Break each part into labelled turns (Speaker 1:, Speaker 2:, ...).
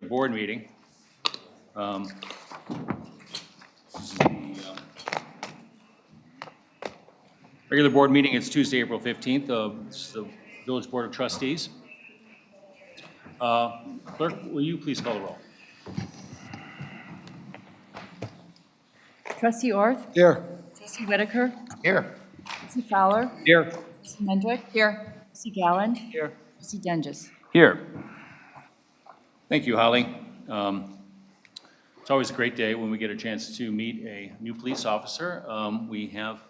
Speaker 1: Board meeting. This is the regular board meeting. It's Tuesday, April 15th. It's the Village Board of Trustees. Clerk, will you please call the roll?
Speaker 2: Trustee Orth?
Speaker 3: Here.
Speaker 2: Trustee Whitaker?
Speaker 3: Here.
Speaker 2: Trustee Fowler?
Speaker 3: Here.
Speaker 2: Trustee Mendrick? Here. Trustee Galland?
Speaker 3: Here.
Speaker 2: Trustee Dunges?
Speaker 1: Here. Thank you, Holly. It's always a great day when we get a chance to meet a new police officer. We have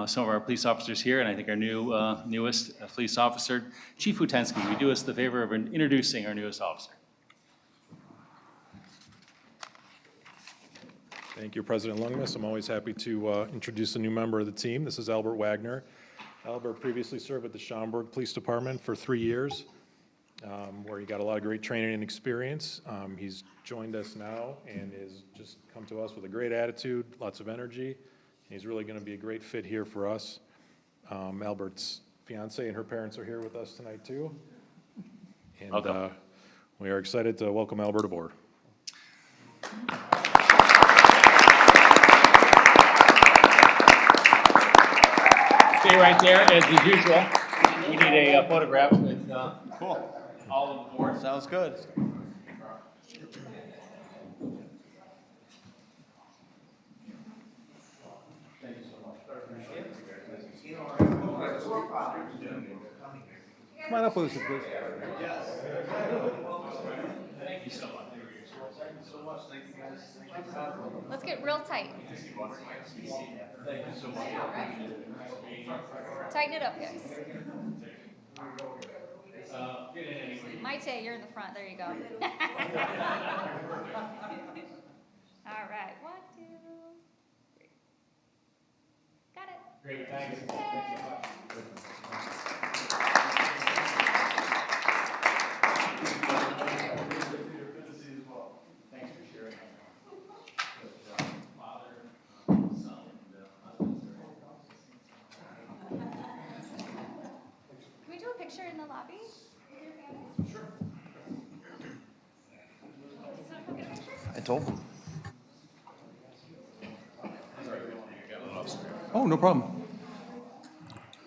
Speaker 1: some of our police officers here, and I think our newest police officer, Chief Utensky. Will you do us the favor of introducing our newest officer?
Speaker 4: Thank you, President Lungmas. I'm always happy to introduce a new member of the team. This is Albert Wagner. Albert previously served with the Schaumburg Police Department for 3 years, where he got a lot of great training and experience. He's joined us now and has just come to us with a great attitude, lots of energy. He's really going to be a great fit here for us. Albert's fiance and her parents are here with us tonight too. And we are excited to welcome Albert aboard.
Speaker 1: Stay right there, as is usual. We need a photograph with all of the board.
Speaker 3: Sounds good. Come on up with us, please.
Speaker 1: Thank you so much.
Speaker 5: Let's get real tight.
Speaker 1: Thank you so much.
Speaker 5: Tighten it up, guys. Maite, you're in the front. There you go. All right. 1, 2, 3. Got it.
Speaker 1: Great, thanks.
Speaker 5: Can we do a picture in the lobby? Sure.
Speaker 3: I told them. Oh, no problem.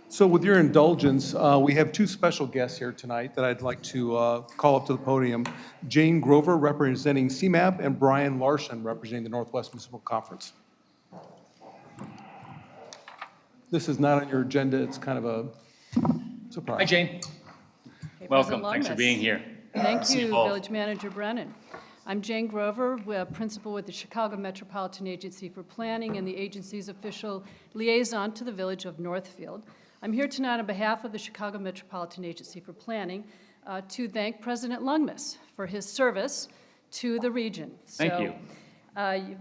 Speaker 3: So with your indulgence, we have 2 special guests here tonight that I'd like to call up to the podium. Jane Grover, representing CMAP, and Brian Larson, representing the Northwest Municipal Conference. This is not on your agenda. It's kind of a surprise.
Speaker 1: Hi, Jane.
Speaker 6: Hey,
Speaker 1: Welcome.
Speaker 6: President
Speaker 1: Thanks for
Speaker 6: Longmas.
Speaker 1: being here.
Speaker 6: Thank
Speaker 1: See
Speaker 6: you,
Speaker 1: both.
Speaker 6: Village Manager Brennan. I'm Jane Grover, principal with the Chicago Metropolitan Agency for Planning and the agency's official liaison to the village of Northfield. I'm here tonight on behalf of the Chicago Metropolitan Agency for Planning to thank President Lungmas for his service to the region.
Speaker 1: Thank you.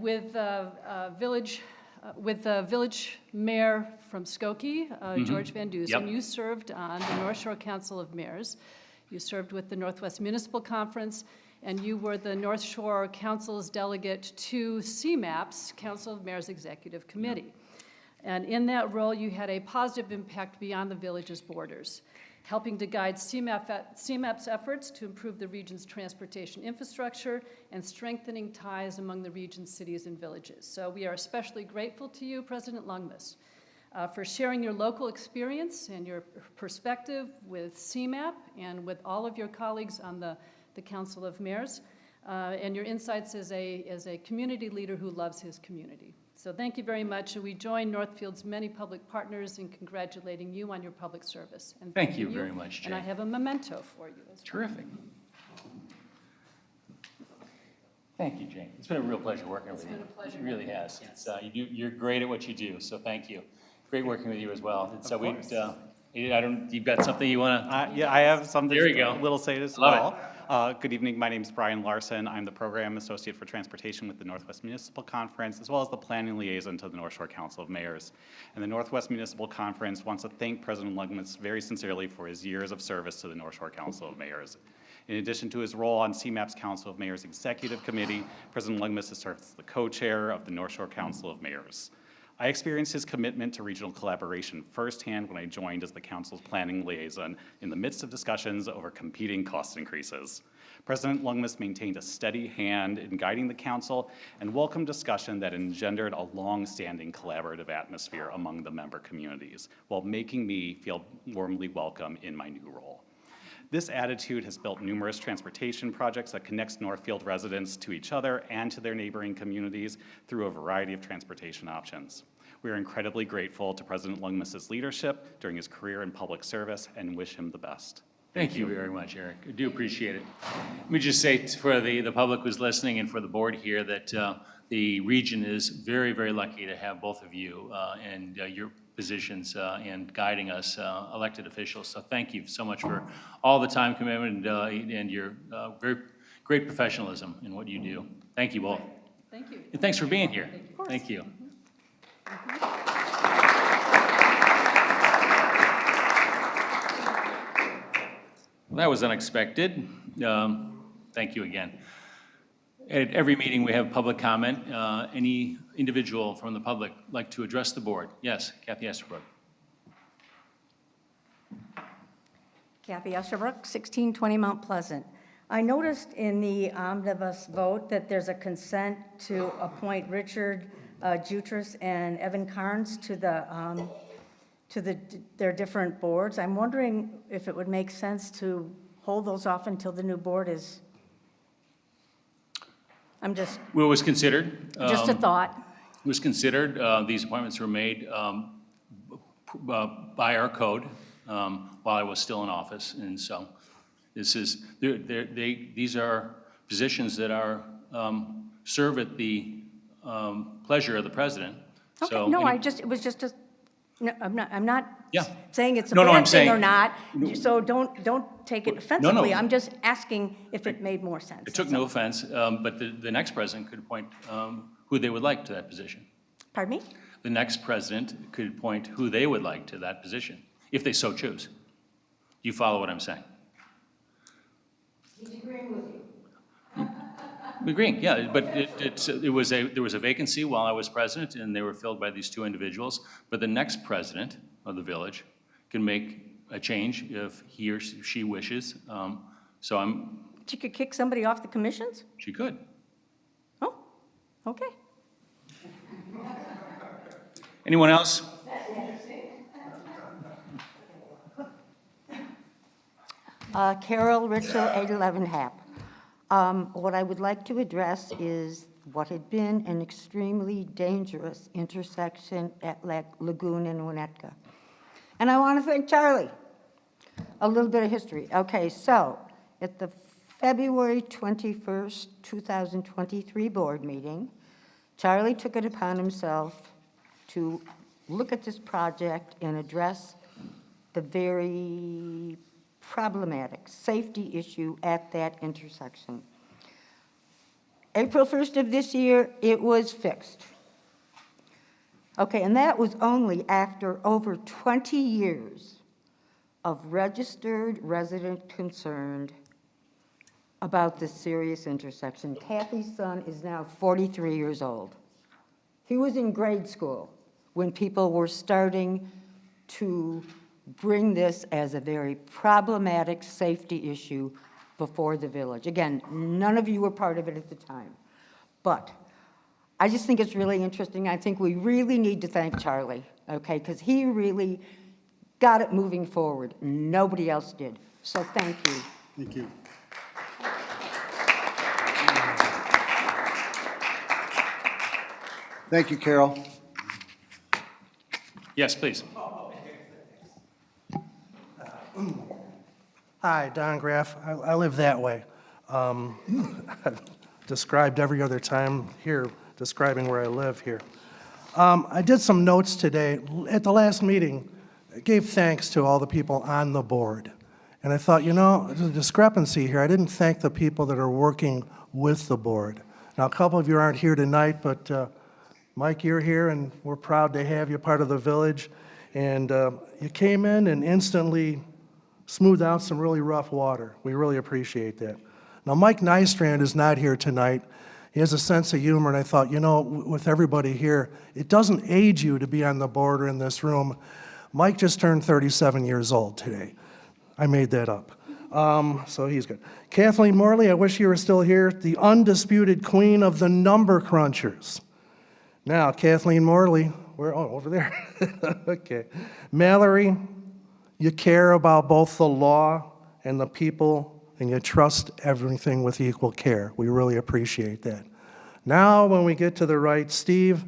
Speaker 6: With the village mayor from Skokie, George Van Dusen,
Speaker 1: Yep.
Speaker 6: you served on the North Shore Council of Mayors. You served with the Northwest Municipal Conference, and you were the North Shore Council's delegate to CMAP's Council of Mayors Executive Committee. And in that role, you had a positive impact beyond the village's borders, helping to guide CMAP's efforts to improve the region's transportation infrastructure and strengthening ties among the region's cities and villages. So we are especially grateful to you, President Lungmas, for sharing your local experience and your perspective with CMAP and with all of your colleagues on the Council of Mayors, and your insights as a community leader who loves his community. So thank you very much, and we join Northfield's many public partners in congratulating you on your public service. And
Speaker 1: Thank
Speaker 6: thanking
Speaker 1: you very much, Jane.
Speaker 6: And I have a memento for you as well.
Speaker 1: Terrific. Thank you, Jane. It's been a real pleasure working with you.
Speaker 6: It's been a pleasure.
Speaker 1: It really has.
Speaker 6: Yes.
Speaker 1: You're great at what you do, so thank you. Great working with you as well.
Speaker 7: Of course.
Speaker 1: You've got something you want to?
Speaker 7: Yeah, I have something
Speaker 1: There you go.
Speaker 7: a little say as
Speaker 1: Love
Speaker 7: well. Good evening, my name is Brian Larson. I'm the Program Associate for Transportation with the Northwest Municipal Conference, as well as the Planning Liaison to the North Shore Council of Mayors. And the Northwest Municipal Conference wants to thank President Lungmas very sincerely for his years of service to the North Shore Council of Mayors. In addition to his role on CMAP's Council of Mayors Executive Committee, President Lungmas has served as the co-chair of the North Shore Council of Mayors. I experienced his commitment to regional collaboration firsthand when I joined as the council's planning liaison in the midst of discussions over competing cost increases. President Lungmas maintained a steady hand in guiding the council and welcomed discussion that engendered a long-standing collaborative atmosphere among the member communities, while making me feel warmly welcome in my new role. This attitude has built numerous transportation projects that connects Northfield residents to each other and to their neighboring communities through a variety of transportation options. We are incredibly grateful to President Lungmas's leadership during his career in public service and wish him the best.
Speaker 1: Thank you very much, Eric. I do appreciate it. Let me just say for the public who's listening and for the board here that the region is very, very lucky to have both of you and your positions and guiding us elected officials. So thank you so much for all the time commitment and your very great professionalism in what you do. Thank you both.
Speaker 6: Thank you.
Speaker 1: And thanks for being here. Thank you. Well, that was unexpected. Thank you again. At every meeting, we have public comment. Any individual from the public like to address the board? Yes, Kathy Estabrook.
Speaker 8: Kathy Estabrook, 1620 Mount Pleasant. I noticed in the omnibus vote that there's a consent to appoint Richard Jutras and Evan Carnes to their different boards. I'm wondering if it would make sense to hold those off until the new board is. I'm just.
Speaker 1: Well, it was considered.
Speaker 8: Just a thought.
Speaker 1: It was considered. These appointments were made by our code while I was still in office, and so this is these are positions that are serve at the pleasure of the president.
Speaker 8: Okay.
Speaker 1: So
Speaker 8: No, it was just a. No, I'm not
Speaker 1: Yeah.
Speaker 8: saying it's a
Speaker 1: No, no,
Speaker 8: bad
Speaker 1: I'm
Speaker 8: thing
Speaker 1: saying-
Speaker 8: or not. So don't take it offensively.
Speaker 1: no.
Speaker 8: I'm just asking if it made more sense.
Speaker 1: I took no offense, but the next president could appoint who they would like to that position.
Speaker 8: Pardon me?
Speaker 1: The next president could appoint who they would like to that position, if they so choose. You follow what I'm saying?
Speaker 8: He's agreeing with you.
Speaker 1: Agreeing, yeah, but there was a vacancy while I was president, and they were filled by these two individuals. But the next president of the village can make a change if he or she wishes. So
Speaker 8: She could kick somebody off the commissions?
Speaker 1: she could.
Speaker 8: Oh, okay.
Speaker 1: Anyone else?
Speaker 9: Carol Ritchell, 811 Hap. What I would like to address is what had been an extremely dangerous intersection at Lagoon and Winnetka. And I want to thank Charlie. A little bit of history. Okay, so at the February 21st, 2023 board meeting, Charlie took it upon himself to look at this project and address the very problematic safety issue at that intersection. April 1st of this year, it was fixed. Okay, and that was only after over 20 years of registered resident concern about this serious intersection. Kathy's son is now 43 years old. He was in grade school when people were starting to bring this as a very problematic safety issue before the village. Again, none of you were part of it at the time. But I just think it's really interesting. I think we really need to thank Charlie, okay, because he really got it moving forward. Nobody else did. So thank you.
Speaker 10: Thank you. Thank you, Carol.
Speaker 1: Yes, please.
Speaker 11: Hi, Don Graff. I live that way. I've described every other time here, describing where I live here. I did some notes today. At the last meeting, I gave thanks to all the people on the board. And I thought, you know, there's a discrepancy here. I didn't thank the people that are working with the board. Now, a couple of you aren't here tonight, but Mike, you're here, and we're proud to have you part of the village. And you came in and instantly smoothed out some really rough water. We really appreciate that. Now, Mike Nystrand is not here tonight. He has a sense of humor, and I thought, you know, with everybody here, it doesn't age you to be on the board or in this room. Mike just turned 37 years old today. I made that up. So he's good. Kathleen Morley, I wish you were still here, the undisputed queen of the number crunchers. Now, Kathleen Morley, where? Oh, over there. Okay. Mallory, you care about both the law and the people, and you trust everything with equal care. We really appreciate that. Now, when we get to the right, Steve,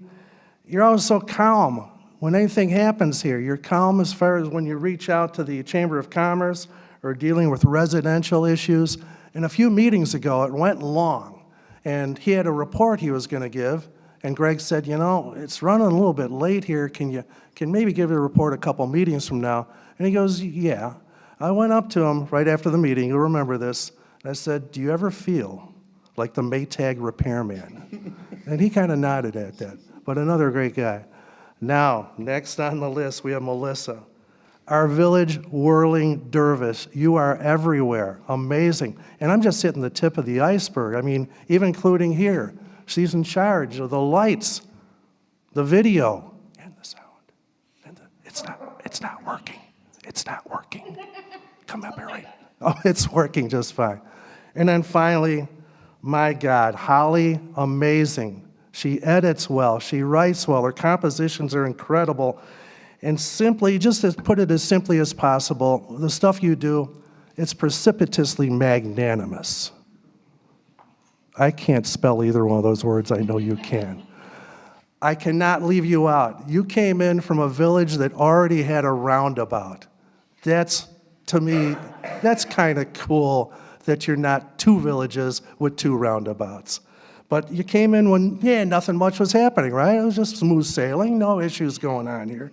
Speaker 11: you're always so calm. When anything happens here, you're calm as far as when you reach out to the Chamber of Commerce or dealing with residential issues. And a few meetings ago, it went long, and he had a report he was going to give, and Greg said, you know, it's running a little bit late here. Can maybe give a report a couple meetings from now? And he goes, yeah. I went up to him right after the meeting, you'll remember this, and I said, do you ever feel like the Maytag repairman? And he kind of nodded at that, but another great guy. Now, next on the list, we have Melissa. Our village whirling dervish. You are everywhere. Amazing. And I'm just hitting the tip of the iceberg. I mean, even including here. She's in charge of the lights, the video, and the sound. And it's not working. It's not working. Come up here, right? Oh, it's working just fine. And then finally, my God, Holly, amazing. She edits well. She writes well. Her compositions are incredible. And simply, just to put it as simply as possible, the stuff you do, it's precipitously magnanimous. I can't spell either one of those words. I know you can. I cannot leave you out. You came in from a village that already had a roundabout. That's, to me, that's kind of cool that you're not two villages with two roundabouts. But you came in when, yeah, nothing much was happening, right? It was just smooth sailing, no issues going on here.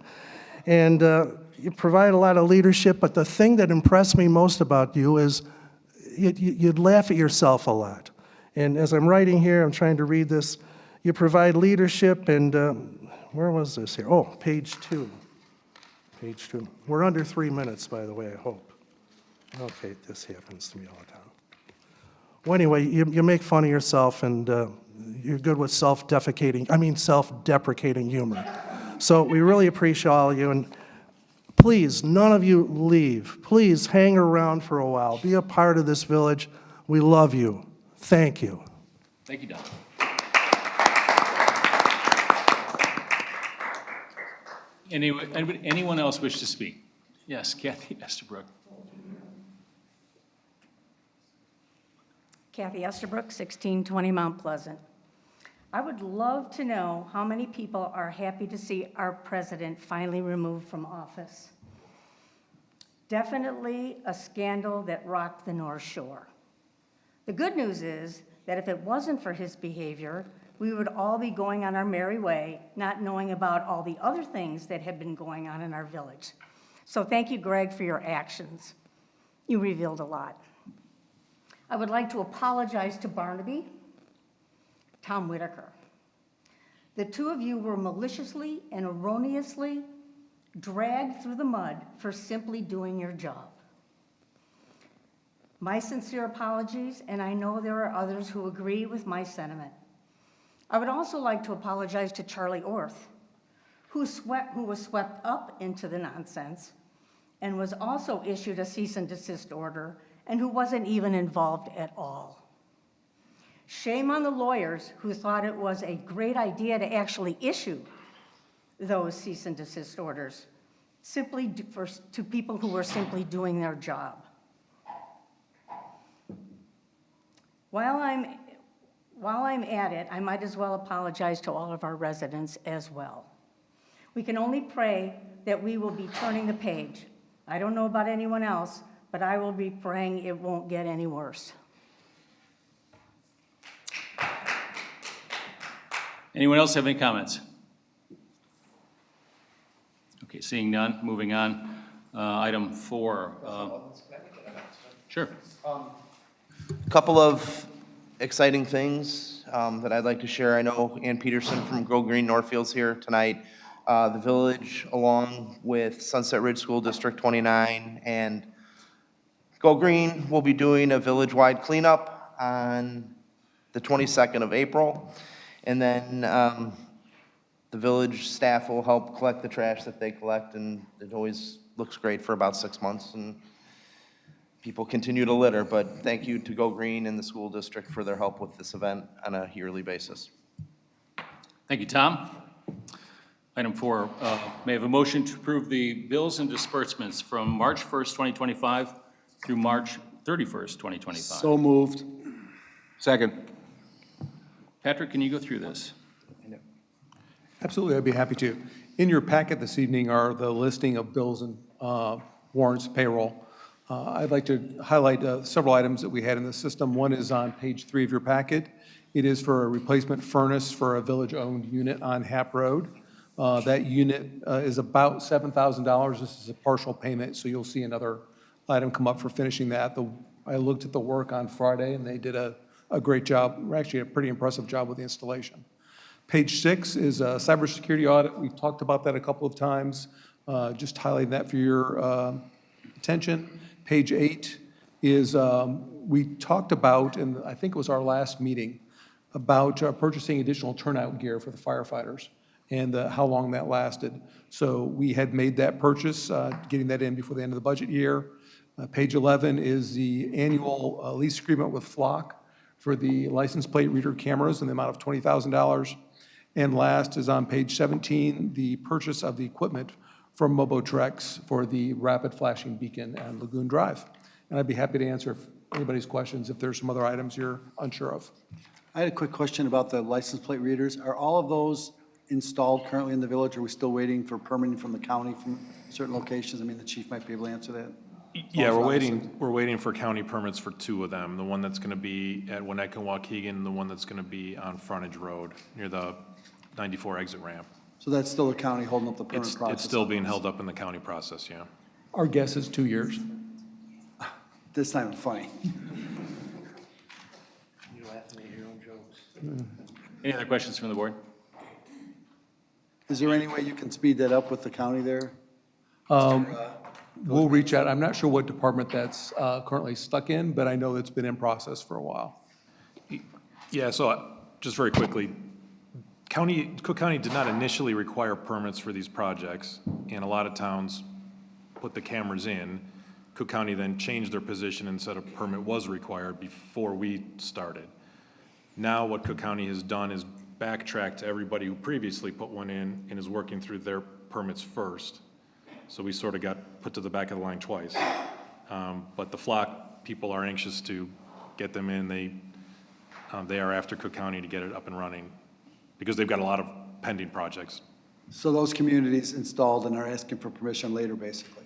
Speaker 11: And you provide a lot of leadership, but the thing that impressed me most about you is you'd laugh at yourself a lot. And as I'm writing here, I'm trying to read this, you provide leadership, and where was this here? Oh, page 2. Page 2. We're under 3 minutes, by the way, I hope. Okay, this happens to me all the time. Well, anyway, you make fun of yourself, and you're good with self-deprecating humor. So we really appreciate all of you, and please, none of you leave. Please hang around for a while. Be a part of this village. We love you. Thank you.
Speaker 1: Thank you, Don. Anyone else wish to speak? Yes, Kathy Estabrook.
Speaker 8: Kathy Estabrook, 1620 Mount Pleasant. I would love to know how many people are happy to see our president finally removed from office. Definitely a scandal that rocked the North Shore. The good news is that if it wasn't for his behavior, we would all be going on our merry way, not knowing about all the other things that have been going on in our village. So thank you, Greg, for your actions. You revealed a lot. I would like to apologize to Barnaby, Tom Whitaker. The two of you were maliciously and erroneously dragged through the mud for simply doing your job. My sincere apologies, and I know there are others who agree with my sentiment. I would also like to apologize to Charlie Orth, who was swept up into the nonsense and was also issued a cease and desist order, and who wasn't even involved at all. Shame on the lawyers who thought it was a great idea to actually issue those cease and desist orders to people who were simply doing their job. While I'm at it, I might as well apologize to all of our residents as well. We can only pray that we will be turning the page. I don't know about anyone else, but I will be praying it won't get any worse.
Speaker 1: Anyone else have any comments? Okay, seeing none, moving on. Item 4. Sure.
Speaker 10: A couple of exciting things that I'd like to share. I know Ann Peterson from Go Green Northfield's here tonight. The village, along with Sunset Ridge School District 29 and Go Green, will be doing a village-wide cleanup on the 22nd of April. And then the village staff will help collect the trash that they collect, and it always looks great for about 6 months, and people continue to litter. But thank you to Go Green and the school district for their help with this event on a yearly basis.
Speaker 1: Thank you, Tom. Item 4, may I have a motion to approve the bills and disbursements from March 1st, 2025 through March 31st, 2025?
Speaker 12: So moved. Second.
Speaker 1: Patrick, can you go through this?
Speaker 3: Absolutely, I'd be happy to. In your packet this evening are the listing of bills and warrants, payroll. I'd like to highlight several items that we had in the system. One is on page 3 of your packet. It is for a replacement furnace for a village-owned unit on Hap Road. That unit is about $7,000. This is a partial payment, so you'll see another item come up for finishing that. I looked at the work on Friday, and they did a great job, actually a pretty impressive job with the installation. Page 6 is a cybersecurity audit. We've talked about that a couple of times, just highlighting that for your attention. Page 8 is, we talked about, and I think it was our last meeting, about purchasing additional turnout gear for the firefighters and how long that lasted. So we had made that purchase, getting that in before the end of the budget year. Page 11 is the annual lease agreement with Flock for the license plate reader cameras in the amount of $20,000. And last is on page 17, the purchase of the equipment from Mobotrex for the rapid flashing beacon and Lagoon Drive. And I'd be happy to answer anybody's questions if there's some other items you're unsure of.
Speaker 12: I had a quick question about the license plate readers. Are all of those installed currently in the village? Are we still waiting for permitting from the county from certain locations? I mean, the chief might be able to answer that.
Speaker 4: Yeah, we're waiting for county permits for 2 of them. The one that's going to be at Winnetka and Waukegan, and the one that's going to be on Frontage Road near the 94 exit ramp.
Speaker 12: So that's still the county holding up the permit process?
Speaker 4: It's still being held up in the county process, yeah.
Speaker 3: Our guess is 2 years.
Speaker 12: That's not even funny.
Speaker 10: You're laughing at your own jokes.
Speaker 1: Any other questions from the board?
Speaker 12: Is there any way you can speed that up with the county there?
Speaker 3: We'll reach out. I'm not sure what department that's currently stuck in, but I know it's been in process for a while.
Speaker 4: Yeah, so just very quickly, Cook County did not initially require permits for these projects, and a lot of towns put the cameras in. Cook County then changed their position and said a permit was required before we started. Now what Cook County has done is backtrack to everybody who previously put one in and is working through their permits first. So we sort of got put to the back of the line twice. But the Flock people are anxious to get them in. They are after Cook County to get it up and running because they've got a lot of pending projects.
Speaker 12: So those communities installed and are asking for permission later, basically?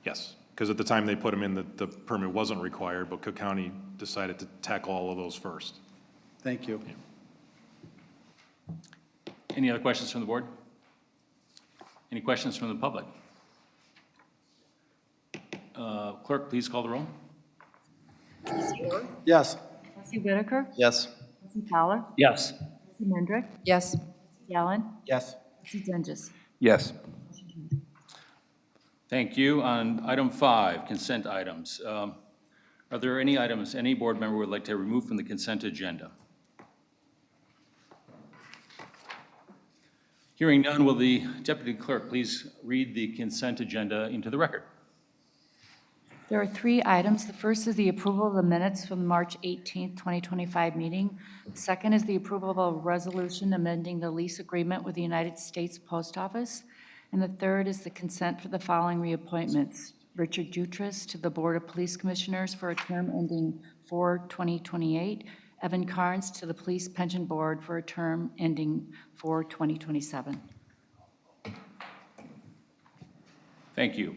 Speaker 4: Yes, because at the time they put them in, the permit wasn't required, but Cook County decided to tackle all of those first.
Speaker 12: Thank you.
Speaker 4: Yeah.
Speaker 1: Any other questions from the board? Any questions from the public? Clerk, please call the roll.
Speaker 2: Trustee Orr?
Speaker 12: Yes.
Speaker 2: Trustee Whitaker?
Speaker 10: Yes.
Speaker 2: Trustee Fowler?
Speaker 1: Yes.
Speaker 2: Trustee Mendrick?
Speaker 9: Yes.
Speaker 2: Trustee Allen?
Speaker 12: Yes.
Speaker 2: Trustee Dunges?
Speaker 12: Yes.
Speaker 1: Thank you. On item 5, consent items. Are there any items any board member would like to remove from the consent agenda? Hearing none, will the deputy clerk please read the consent agenda into the record?
Speaker 2: There are 3 items. The first is the approval of the minutes from the March 18th, 2025 meeting. The second is the approval of a resolution amending the lease agreement with the United States Post Office. And the third is the consent for the following reappointments. Richard Jutras to the Board of Police Commissioners for a term ending 4/2028. Evan Carnes to the Police Pension Board for a term ending 4/2027.
Speaker 1: Thank you.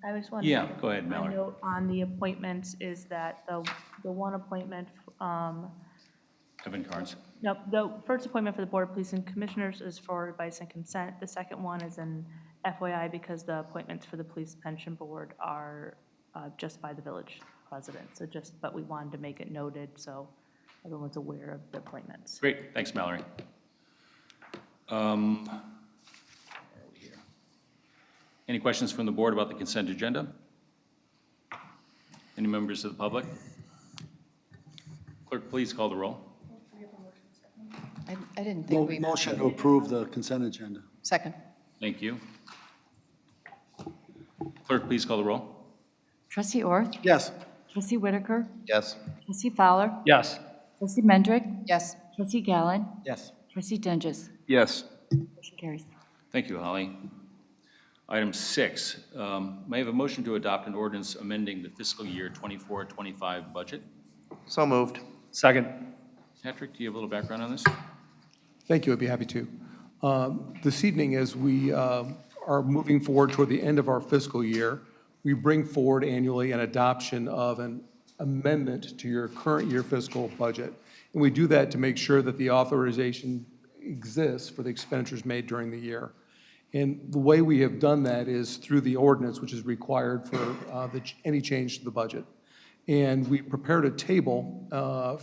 Speaker 13: I just want
Speaker 1: Yeah, go ahead,
Speaker 13: to
Speaker 1: Mallory.
Speaker 13: note on the appointments is that the one appointment,
Speaker 1: Evan Carnes.
Speaker 13: no, the first appointment for the Board of Police and Commissioners is for advice and consent. The second one is an FYI because the appointments for the Police Pension Board are just by the village president. So but we wanted to make it noted so everyone's aware of the appointments.
Speaker 1: Great, thanks, Mallory. Any questions from the board about the consent agenda? Any members of the public? Clerk, please call the roll.
Speaker 2: I didn't think we.
Speaker 12: Motion to approve the consent agenda.
Speaker 2: Second.
Speaker 1: Thank you. Clerk, please call the roll.
Speaker 2: Trustee Orth?
Speaker 12: Yes.
Speaker 2: Trustee Whitaker?
Speaker 10: Yes.
Speaker 2: Trustee Fowler?
Speaker 1: Yes.
Speaker 2: Trustee Mendrick? Yes. Trustee Gallen?
Speaker 12: Yes.
Speaker 2: Trustee Dungus?
Speaker 10: Yes.
Speaker 2: Motion carries.
Speaker 1: Thank you, Holly. Item 6, may I have a motion to adopt an ordinance amending the fiscal year 24-25 budget?
Speaker 10: So moved.
Speaker 1: Second. Patrick, do you have a little background on this?
Speaker 3: Thank you, I'd be happy to. This evening, as we are moving forward toward the end of our fiscal year, we bring forward annually an adoption of an amendment to your current year fiscal budget. And we do that to make sure that the authorization exists for the expenditures made during the year. And the way we have done that is through the ordinance, which is required for any change to the budget. And we prepared a table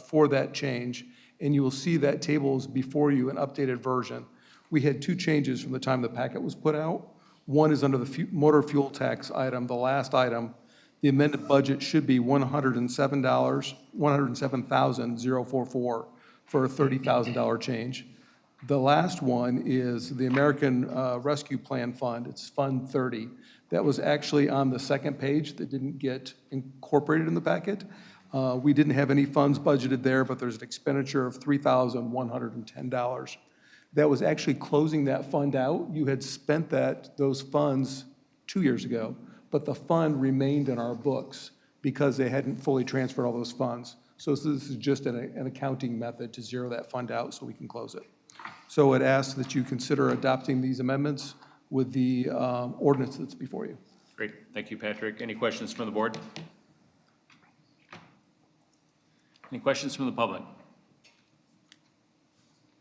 Speaker 3: for that change, and you will see that table is before you, an updated version. We had 2 changes from the time the packet was put out. One is under the motor fuel tax item, the last item. The amended budget should be $107,044 for a $30,000 change. The last one is the American Rescue Plan Fund. It's Fund 30. That was actually on the second page that didn't get incorporated in the packet. We didn't have any funds budgeted there, but there's an expenditure of $3,110. That was actually closing that fund out. You had spent those funds 2 years ago, but the fund remained in our books because they hadn't fully transferred all those funds. So this is just an accounting method to zero that fund out so we can close it. So it asks that you consider adopting these amendments with the ordinance that's before you.
Speaker 1: Great. Thank you, Patrick. Any questions from the board? Any questions from the public?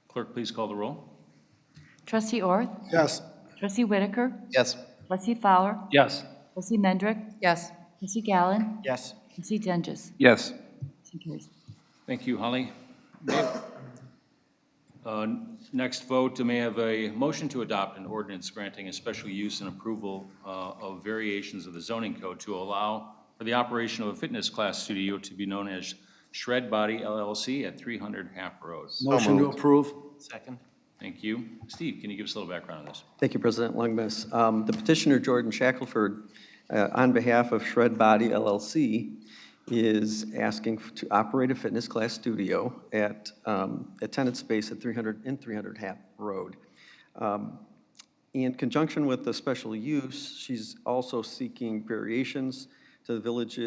Speaker 1: Clerk, please call the roll.
Speaker 2: Trustee Orth?
Speaker 12: Yes.
Speaker 2: Trustee Whitaker?
Speaker 10: Yes.
Speaker 2: Trustee Fowler?
Speaker 1: Yes.
Speaker 2: Trustee Mendrick? Yes. Trustee Gallen?
Speaker 12: Yes.
Speaker 2: Trustee Dungus?
Speaker 10: Yes.
Speaker 2: Motion carries.
Speaker 1: Thank you, Holly. Next vote, may I have a motion to adopt an ordinance granting a special use and approval of variations of the zoning code to allow for the operation of a fitness class studio to be known as Shred Body LLC at 300 Hap Road.
Speaker 12: Motion to approve.
Speaker 1: Second. Thank you. Steve, can you give us a little background on this?
Speaker 14: Thank you, President Lungmas. The petitioner, Jordan Shackelford, on behalf of Shred Body LLC, is asking to operate a fitness class studio at a tenant space at 300 Hap Road. In conjunction with the special use, she's also seeking variations to the village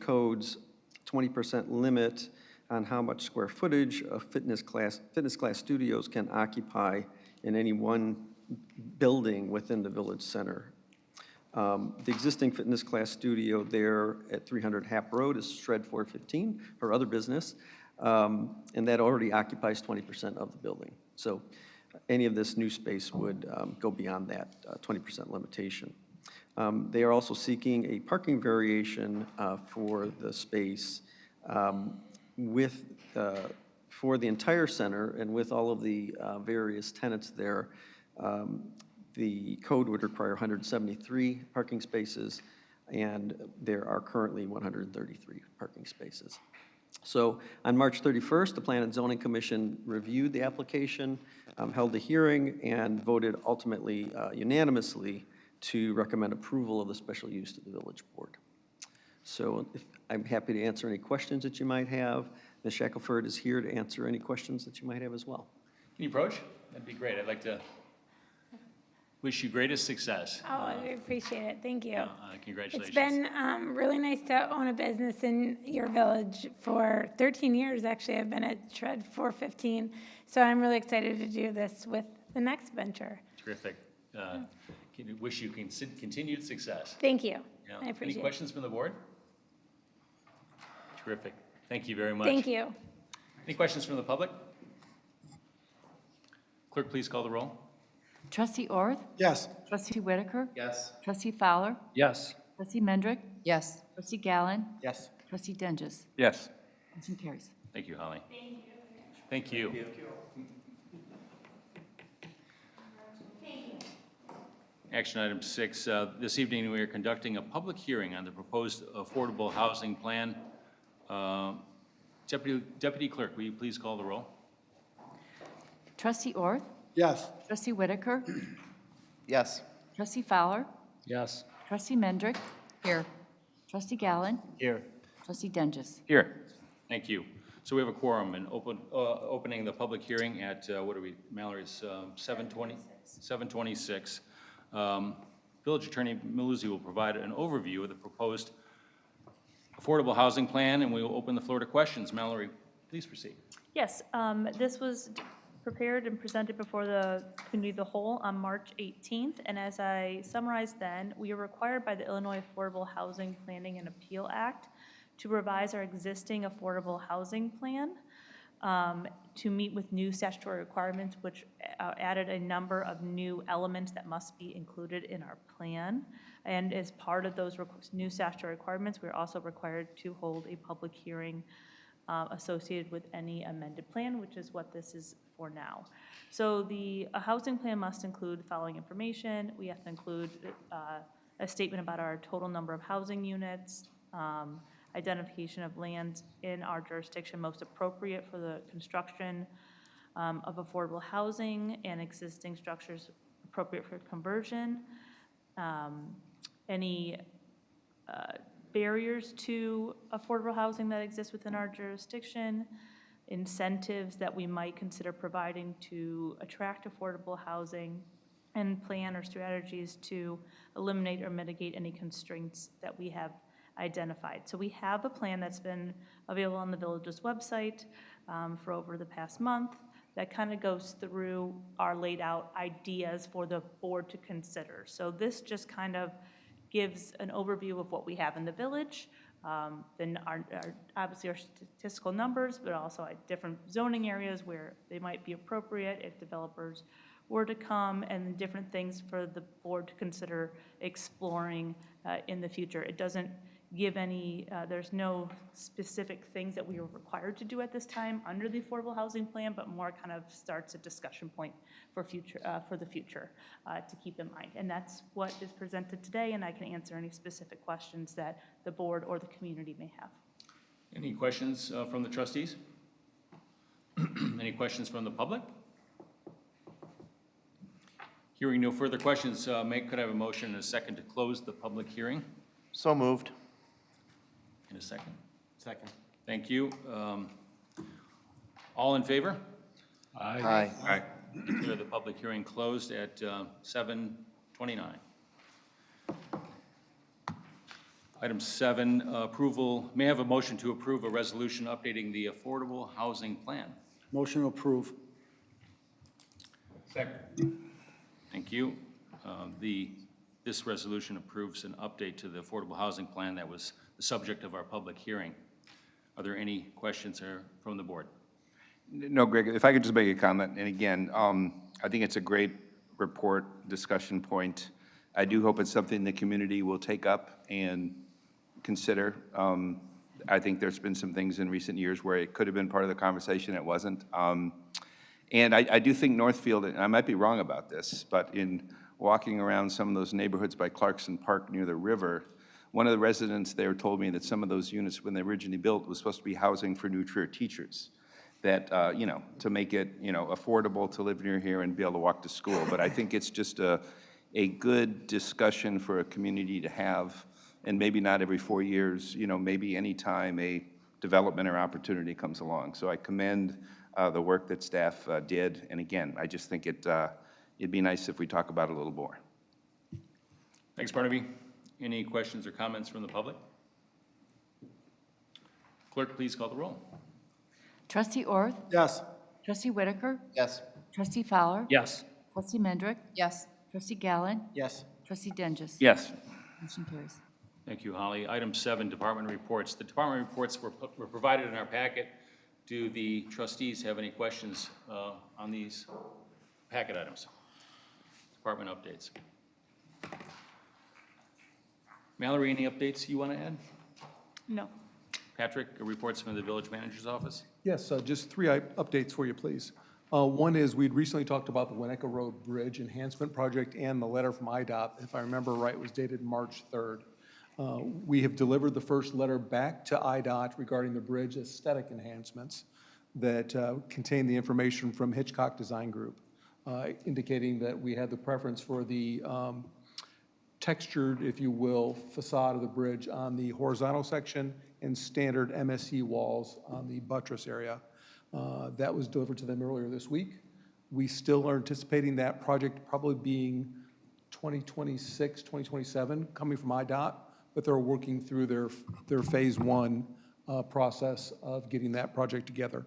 Speaker 14: codes, 20% limit on how much square footage of fitness class studios can occupy in any one building within the village center. The existing fitness class studio there at 300 Hap Road is Shred 415, her other business, and that already occupies 20% of the building. So any of this new space would go beyond that 20% limitation. They are also seeking a parking variation for the space for the entire center and with all of the various tenants there. The code would require 173 parking spaces, and there are currently 133 parking spaces. So on March 31st, the Plan and Zoning Commission reviewed the application, held a hearing, and voted ultimately unanimously to recommend approval of the special use to the village board. So I'm happy to answer any questions that you might have. Ms. Shackelford is here to answer any questions that you might have as well.
Speaker 1: Can you approach? That'd be great. I'd like to wish you greatest success.
Speaker 15: Oh, I appreciate it. Thank you.
Speaker 1: Congratulations.
Speaker 15: It's been really nice to own a business in your village for 13 years, actually. I've been at Shred 415, so I'm really excited to do this with the next venture.
Speaker 1: Terrific. Wish you continued success.
Speaker 15: Thank you.
Speaker 1: Yeah.
Speaker 15: I appreciate it.
Speaker 1: Any questions from the board? Terrific. Thank you very much.
Speaker 15: Thank you.
Speaker 1: Any questions from the public? Clerk, please call the roll.
Speaker 2: Trustee Orth?
Speaker 12: Yes.
Speaker 2: Trustee Whitaker?
Speaker 10: Yes.
Speaker 2: Trustee Fowler?
Speaker 1: Yes.
Speaker 2: Trustee Mendrick? Yes. Trustee Gallen?
Speaker 12: Yes.
Speaker 2: Trustee Dungus?
Speaker 10: Yes.
Speaker 2: Motion carries.
Speaker 1: Thank you, Holly. Thank you. Action item 6, this evening we are conducting a public hearing on the proposed affordable housing plan to Deputy Clerk, will you please call the roll?
Speaker 2: Trustee Orth?
Speaker 12: Yes.
Speaker 2: Trustee Whitaker?
Speaker 10: Yes.
Speaker 2: Trustee Fowler?
Speaker 12: Yes.
Speaker 2: Trustee Mendrick?
Speaker 8: Here.
Speaker 2: Trustee Gallen?
Speaker 12: Here.
Speaker 2: Trustee Dungus?
Speaker 1: Here. Thank you. So we have a quorum and opening the public hearing at, what are we, Mallory, it's 7:26. Village Attorney Miluzzi will provide an overview of the proposed affordable housing plan, and we will open the floor to questions. Mallory, please proceed.
Speaker 13: Yes, this was prepared and presented before the committee of the whole on March 18th, and as I summarized then, we are required by the Illinois Affordable Housing Planning and Appeal Act to revise our existing affordable housing plan to meet with new statutory requirements, which added a number of new elements that must be included in our plan. And as part of those new statutory requirements, we're also required to hold a public hearing associated with any amended plan, which is what this is for now. So a housing plan must include the following information. We have to include a statement about our total number of housing units, identification of land in our jurisdiction most appropriate for the construction of affordable housing and existing structures appropriate for conversion, any barriers to affordable housing that exist within our jurisdiction, incentives that we might consider providing to attract affordable housing, and plan or strategies to eliminate or mitigate any constraints that we have identified. So we have a plan that's been available on the village's website for over the past month that kind of goes through our laid out ideas for the board to consider. So this just kind of gives an overview of what we have in the village, then obviously our statistical numbers, but also at different zoning areas where they might be appropriate if developers were to come, and different things for the board to consider exploring in the future. It doesn't give any, there's no specific things that we are required to do at this time under the affordable housing plan, but more kind of starts a discussion point for the future to keep in mind. And that's what is presented today, and I can answer any specific questions that the board or the community may have.
Speaker 1: Any questions from the trustees? Any questions from the public? Hearing no further questions, could I have a motion and a second to close the public hearing?
Speaker 10: So moved.
Speaker 1: In a second. Second. Thank you. All in favor?
Speaker 10: Aye.
Speaker 1: All right. Declare the public hearing closed at 7:29. Item 7, approval. May I have a motion to approve a resolution updating the affordable housing plan?
Speaker 12: Motion to approve.
Speaker 1: Second. Thank you. This resolution approves an update to the affordable housing plan that was the subject of our public hearing. Are there any questions from the board?
Speaker 16: No, Greg, if I could just make a comment, and again, I think it's a great report, discussion point. I do hope it's something the community will take up and consider. I think there's been some things in recent years where it could have been part of the conversation, it wasn't. And I do think Northfield, and I might be wrong about this, but in walking around some of those neighborhoods by Clarkson Park near the river, one of the residents there told me that some of those units, when they originally built, was supposed to be housing for new career teachers. That, to make it, affordable to live near here and be able to walk to school. But I think it's just a good discussion for a community to have, and maybe not every 4 years, maybe any time a development or opportunity comes along. So I commend the work that staff did. And again, I just think it'd be nice if we talk about it a little more.
Speaker 1: Thanks, Barnaby. Any questions or comments from the public? Clerk, please call the roll.
Speaker 2: Trustee Orth?
Speaker 12: Yes.
Speaker 2: Trustee Whitaker?
Speaker 10: Yes.
Speaker 2: Trustee Fowler?
Speaker 12: Yes.
Speaker 2: Trustee Mendrick?
Speaker 8: Yes.
Speaker 2: Trustee Gallen?
Speaker 12: Yes.
Speaker 2: Trustee Dungus?
Speaker 16: Yes.
Speaker 2: Motion carries.
Speaker 1: Thank you, Holly. Item 7, department reports. The department reports were provided in our packet. Do the trustees have any questions on these packet items? Department updates. Mallory, any updates you want to add?
Speaker 13: No.
Speaker 1: Patrick, reports from the village manager's office?
Speaker 3: Yes, just 3 updates for you, please. One is we'd recently talked about the Winnetka Road Bridge Enhancement Project and the letter from IDOT, if I remember right, was dated March 3rd. We have delivered the first letter back to IDOT regarding the bridge aesthetic enhancements that contain the information from Hitchcock Design Group, indicating that we had the preference for the textured, if you will, facade of the bridge on the horizontal section and standard MSE walls on the buttress area. That was delivered to them earlier this week. We still are anticipating that project probably being 2026, 2027, coming from IDOT, but they're working through their phase one process of getting that project together.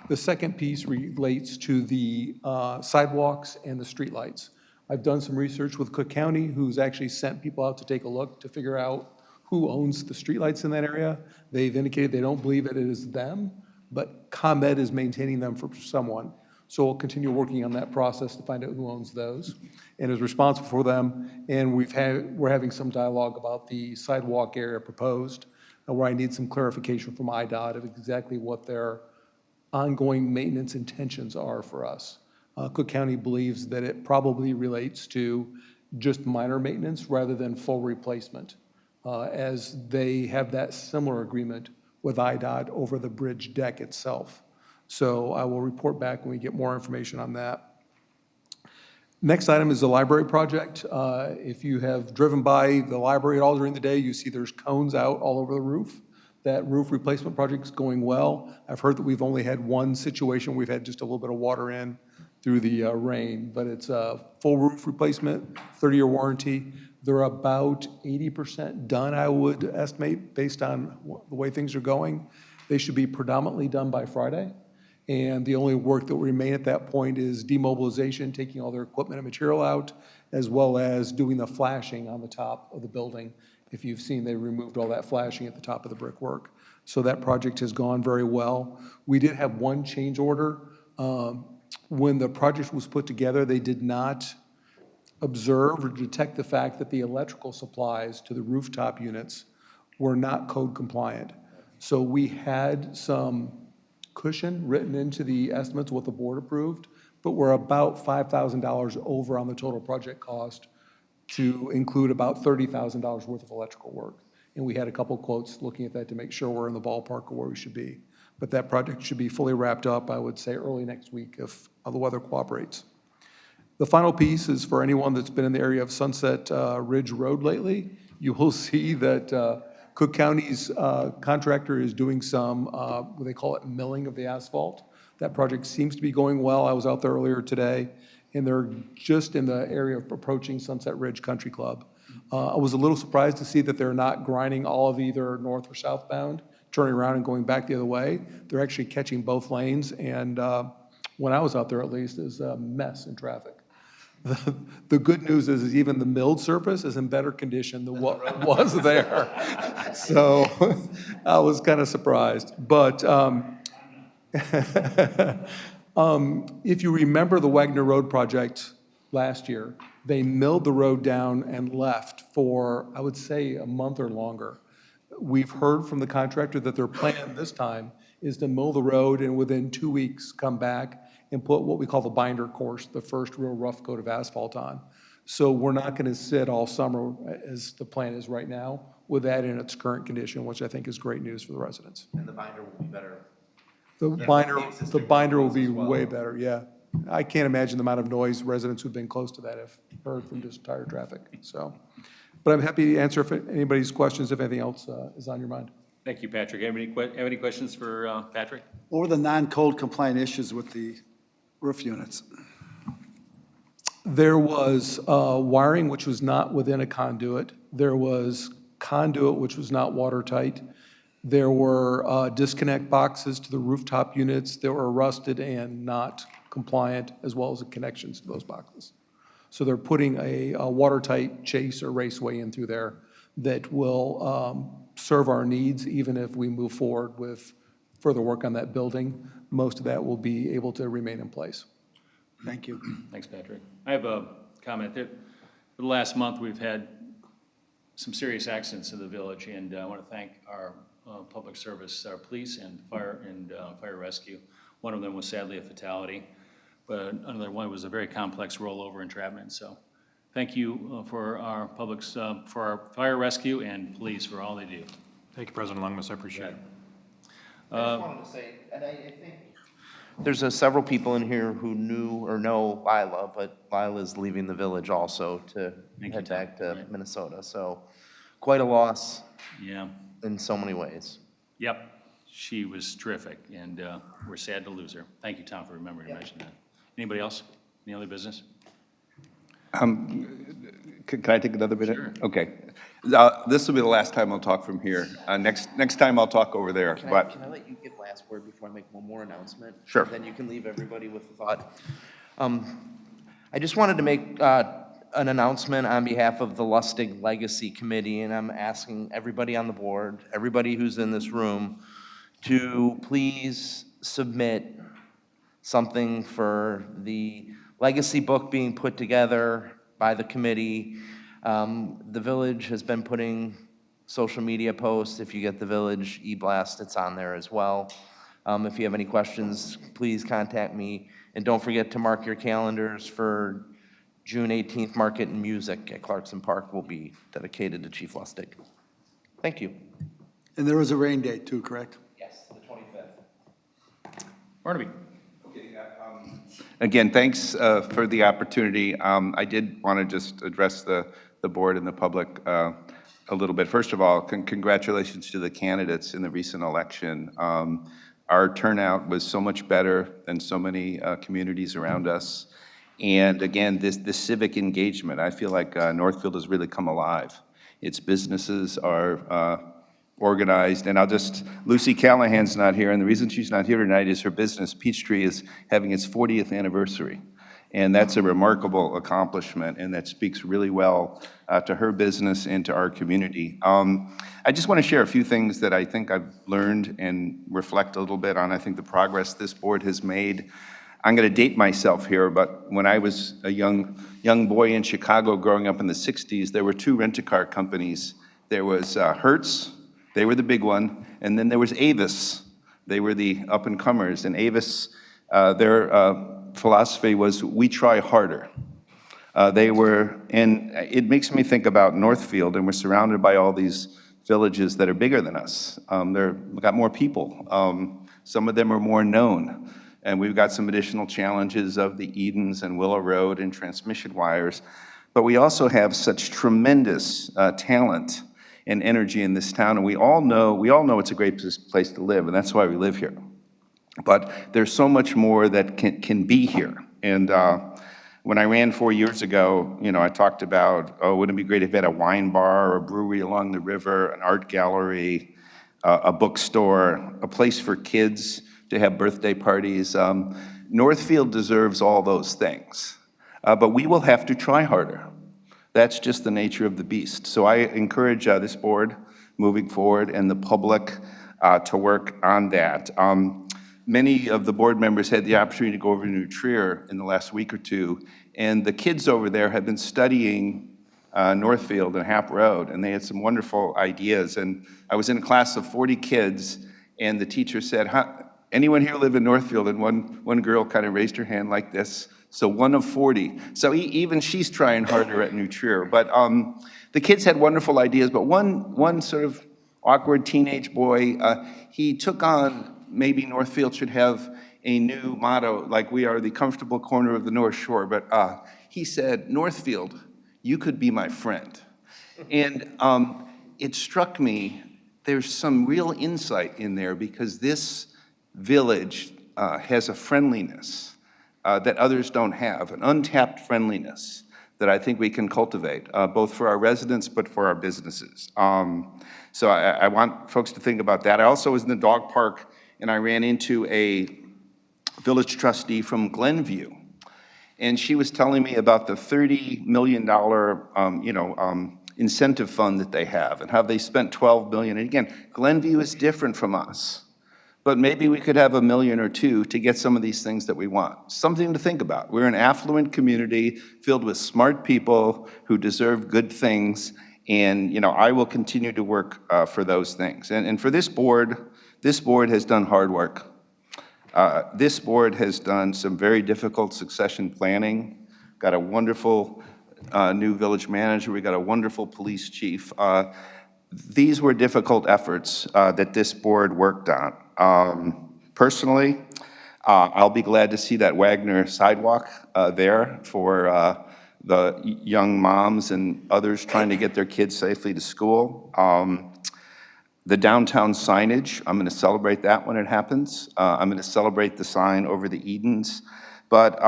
Speaker 3: The second piece relates to the sidewalks and the streetlights. I've done some research with Cook County, who's actually sent people out to take a look to figure out who owns the streetlights in that area. They've indicated they don't believe it is them, but ComEd is maintaining them for someone. So we'll continue working on that process to find out who owns those and is responsible for them. And we're having some dialogue about the sidewalk area proposed, where I need some clarification from IDOT of exactly what their ongoing maintenance intentions are for us. Cook County believes that it probably relates to just minor maintenance rather than full replacement, as they have that similar agreement with IDOT over the bridge deck itself. So I will report back when we get more information on that. Next item is the library project. If you have driven by the library at all during the day, you see there's cones out all over the roof. That roof replacement project is going well. I've heard that we've only had one situation. We've had just a little bit of water in through the rain, but it's a full roof replacement, 30-year warranty. They're about 80% done, I would estimate, based on the way things are going. They should be predominantly done by Friday. And the only work that will remain at that point is demobilization, taking all their equipment and material out, as well as doing the flashing on the top of the building. If you've seen, they removed all that flashing at the top of the brickwork. So that project has gone very well. We did have one change order. When the project was put together, they did not observe or detect the fact that the electrical supplies to the rooftop units were not code compliant. So we had some cushion written into the estimates, what the board approved, but we're about $5,000 over on the total project cost to include about $30,000 worth of electrical work. And we had a couple quotes looking at that to make sure we're in the ballpark of where we should be. But that project should be fully wrapped up, I would say, early next week if the weather cooperates. The final piece is for anyone that's been in the area of Sunset Ridge Road lately. You will see that Cook County's contractor is doing some, what they call it, milling of the asphalt. That project seems to be going well. I was out there earlier today, and they're just in the area of approaching Sunset Ridge Country Club. I was a little surprised to see that they're not grinding all of either north or southbound, turning around and going back the other way. They're actually catching both lanes, and when I was out there at least, it was a mess in traffic. The good news is even the milled surface is in better condition than what was there. So I was kind of surprised. But if you remember the Wagner Road project last year, they milled the road down and left for, I would say, a month or longer. We've heard from the contractor that their plan this time is to mill the road and within 2 weeks come back and put what we call the binder course, the first real rough coat of asphalt on. So we're not going to sit all summer, as the plan is right now, with that in its current condition, which I think is great news for the residents.
Speaker 10: And the binder will be better.
Speaker 3: The binder will be way better, yeah. I can't imagine the amount of noise residents who've been close to that have heard from just tire traffic, so. But I'm happy to answer if anybody's questions, if anything else is on your mind.
Speaker 1: Thank you, Patrick. Have any questions for Patrick?
Speaker 12: What were the non-code compliant issues with the roof units?
Speaker 3: There was wiring which was not within a conduit. There was conduit which was not watertight. There were disconnect boxes to the rooftop units that were rusted and not compliant, as well as the connections to those boxes. So they're putting a watertight chase or raceway in through there that will serve our needs even if we move forward with further work on that building. Most of that will be able to remain in place.
Speaker 12: Thank you.
Speaker 1: Thanks, Patrick. I have a comment. For the last month, we've had some serious accidents in the village, and I want to thank our public service, our police and fire rescue. One of them was sadly a fatality, but another one was a very complex rollover entrapment. So Thank you for our public's, for our fire rescue and police for all they do.
Speaker 4: Thank you, President Longmas, I appreciate it.
Speaker 10: I just wanted to say, and I think there's several people in here who knew or know Lila, but Lila's leaving the village also to head back to Minnesota. So quite a loss.
Speaker 1: Yeah.
Speaker 10: In so many ways.
Speaker 1: Yep. She was terrific, and we're sad to lose her. Thank you, Tom, for remembering to mention that. Anybody else? Any other business?
Speaker 16: Can I take another minute?
Speaker 1: Sure.
Speaker 16: Okay. This will be the last time I'll talk from here. Next time I'll talk over there.
Speaker 10: Can I let you give last word before I make one more announcement?
Speaker 16: Sure.
Speaker 10: Then you can leave everybody with a thought. I just wanted to make an announcement on behalf of the Lustig Legacy Committee, and I'm asking everybody on the board, everybody who's in this room, to please submit something for the legacy book being put together by the committee. The village has been putting social media posts. If you get the village e-blast, it's on there as well. If you have any questions, please contact me. And don't forget to mark your calendars for June 18th, Market and Music at Clarkson Park will be dedicated to Chief Lustig. Thank you.
Speaker 12: And there was a rain date too, correct?
Speaker 10: Yes, the 25th.
Speaker 1: Barnaby.
Speaker 16: Again, thanks for the opportunity. I did want to just address the board and the public a little bit. First of all, congratulations to the candidates in the recent election. Our turnout was so much better than so many communities around us. And again, this civic engagement, I feel like Northfield has really come alive. Its businesses are organized, and Lucy Callahan's not here, and the reason she's not here tonight is her business, Peachtree, is having its 40th anniversary. And that's a remarkable accomplishment, and that speaks really well to her business and to our community. I just want to share a few things that I think I've learned and reflect a little bit on, I think, the progress this board has made. I'm going to date myself here, but when I was a young boy in Chicago growing up in the 60s, there were two rent-a-car companies. There was Hertz, they were the big one, and then there was Avis. They were the up-and-comers, and Avis, their philosophy was, we try harder. And it makes me think about Northfield, and we're surrounded by all these villages that are bigger than us. We've got more people. Some of them are more known. And we've got some additional challenges of the Edens and Willow Road and transmission wires. But we also have such tremendous talent and energy in this town, and we all know it's a great place to live, and that's why we live here. But there's so much more that can be here. And when I ran 4 years ago, I talked about, wouldn't it be great if we had a wine bar or a brewery along the river, an art gallery, a bookstore, a place for kids to have birthday parties. Northfield deserves all those things, but we will have to try harder. That's just the nature of the beast. So I encourage this board moving forward and the public to work on that. Many of the board members had the opportunity to go over to New Trier in the last week or two, and the kids over there have been studying Northfield and Hap Road, and they had some wonderful ideas. And I was in a class of 40 kids, and the teacher said, anyone here live in Northfield? And one girl kind of raised her hand like this. So 1 of 40. So even she's trying harder at New Trier. But the kids had wonderful ideas, but one sort of awkward teenage boy, he took on maybe Northfield should have a new motto, like we are the comfortable corner of the North Shore. But he said, Northfield, you could be my friend. And it struck me, there's some real insight in there, because this village has a friendliness that others don't have, an untapped friendliness that I think we can cultivate, both for our residents but for our businesses. So I want folks to think about that. I also was in the dog park, and I ran into a village trustee from Glenview, and she was telling me about the $30 million incentive fund that they have and how they spent $12 million. And again, Glenview is different from us. But maybe we could have $1 million or $2 million to get some of these things that we want. Something to think about. We're an affluent community filled with smart people who deserve good things, and I will continue to work for those things. And for this board has done hard work. This board has done some very difficult succession planning, got a wonderful new village manager. We got a wonderful police chief. These were difficult efforts that this board worked on. Personally, I'll be glad to see that Wagner sidewalk there for the young moms and others trying to get their kids safely to school. The downtown signage, I'm going to celebrate that when it happens. I'm going to celebrate the sign over the Edens. But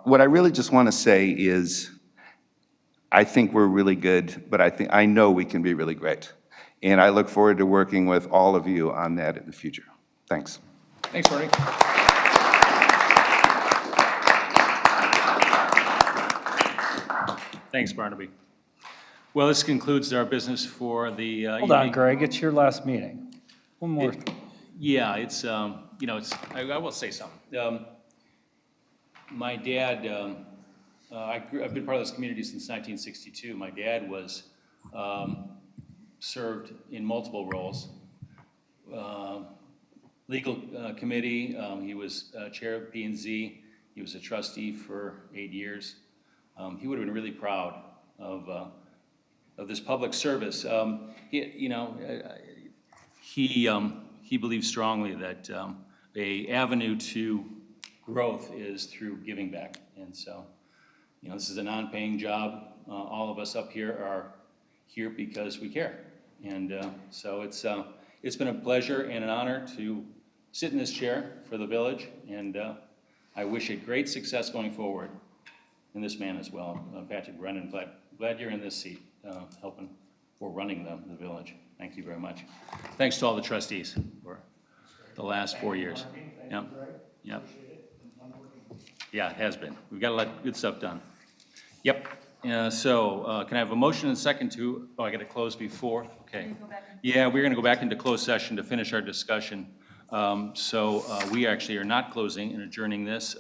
Speaker 16: what I really just want to say is I think we're really good, but I know we can be really great. And I look forward to working with all of you on that in the future. Thanks.
Speaker 1: Thanks, Marty. Thanks, Barnaby. Well, this concludes our business for the
Speaker 17: Hold on,
Speaker 1: evening.
Speaker 17: Greg, it's your last meeting. One more.
Speaker 1: Yeah, it's, you know, I will say something. My dad, I've been part of this community since 1962. My dad was, served in multiple roles. Legal committee, he was chair of P&Z. He was a trustee for 8 years. He would have been really proud of this public service. He believes strongly that a avenue to growth is through giving back. And so, you know, this is a non-paying job. All of us up here are here because we care. And so it's been a pleasure and an honor to sit in this chair for the village. And I wish it great success going forward. And this man as well, Patrick Brennan, glad you're in this seat, helping or running the village. Thank you very much. Thanks to all the trustees for the last 4 years. Yep. Yep. Yeah, it has been. We've got a lot of good stuff done. Yep. So can I have a motion and a second to, I got to close before? Okay. Yeah, we're going to go back into closed session to finish our discussion. We actually are not closing and adjourning this.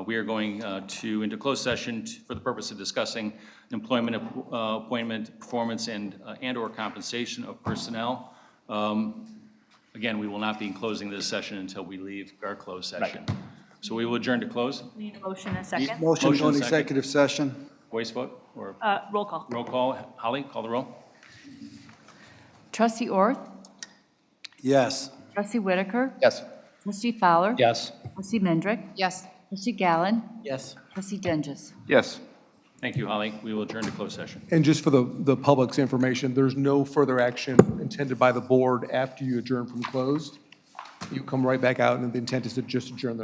Speaker 1: We are going into closed session for the purpose of discussing employment, appointment, performance, and/or compensation of personnel. Again, we will not be closing this session until we leave our closed session. Right. So we will adjourn to close.
Speaker 13: Need a motion and a second?
Speaker 12: Motion to go into executive session.
Speaker 1: Voice vote or?
Speaker 13: Roll call.
Speaker 1: Roll call. Holly, call the roll.
Speaker 2: Trustee Orth?
Speaker 12: Yes.
Speaker 2: Trustee Whitaker?
Speaker 17: Yes.
Speaker 2: Trustee Fowler?
Speaker 17: Yes.
Speaker 2: Trustee Mendrick? Yes. Trustee Gallen?
Speaker 17: Yes.
Speaker 2: Trustee Dinges?
Speaker 16: Yes.
Speaker 1: Thank you, Holly. We will adjourn to closed session.
Speaker 3: And just for the public's information, there's no further action intended by the board after you adjourn from closed. You come right back out, and the intent is to just adjourn the